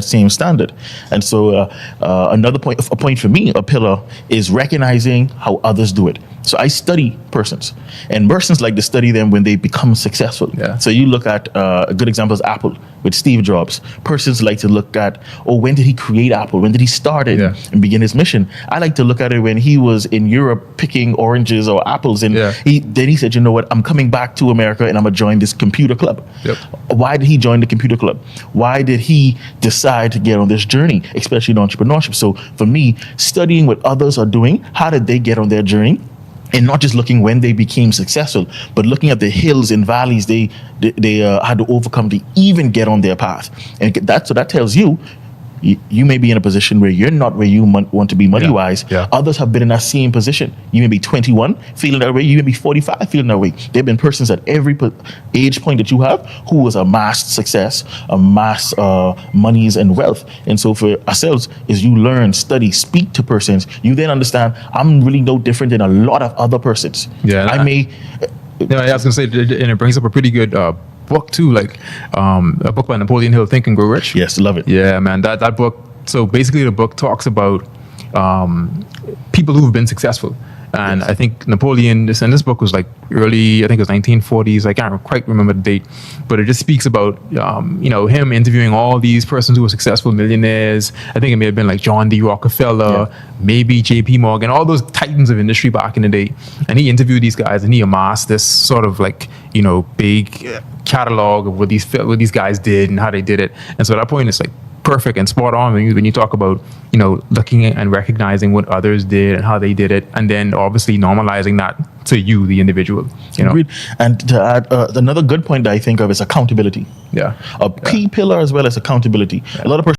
same standard. And so a point for me, a pillar, is recognizing how others do it. So I study persons, and persons like to study them when they become successful. Yeah. So you look at a good example is Apple with Steve Jobs. Persons like to look at, when did he create Apple? When did he start it and begin his mission? I like to look at it when he was in Europe picking oranges or apples, and he said, you know what, I'm coming back to America and I'm gonna join this computer club. Yep. Why did he join the computer club? Why did he decide to get on this journey, especially in entrepreneurship? So for me, studying what others are doing, how did they get on their journey? And not just looking when they became successful, but looking at the hills and valleys they had to overcome to even get on their path. And that tells you, you may be in a position where you're not where you want to be money-wise. Yeah. Others have been in that same position. You may be 21 feeling that way. You may be 45 feeling that way. There have been persons at every age point that you have who was amassed success, amassed monies and wealth. And so for ourselves, is you learn, study, speak to persons. You then understand, I'm really no different than a lot of other persons. Yeah, I was gonna say, and it brings up a pretty good book too, like a book by Napoleon Hill, Think and Grow Rich. Yes, love it. Yeah, man, that book. So basically, the book talks about people who've been successful, and I think Napoleon. This book was like early, I think it was 1940s. I can't quite remember the date, but it just speaks about him interviewing all these persons who were successful millionaires. I think it may have been like John D. Rockefeller, maybe J.P. Morgan, all those titans of industry back in the day. And he interviewed these guys, and he amassed this sort of like big catalog of what these guys did and how they did it. And so at that point, it's like perfect and spot on when you talk about looking at and recognizing what others did and how they did it, and then obviously normalizing that to you, the individual. Agreed. And to add another good point that I think of is accountability. Yeah, A key pillar as well as accountability. A lot of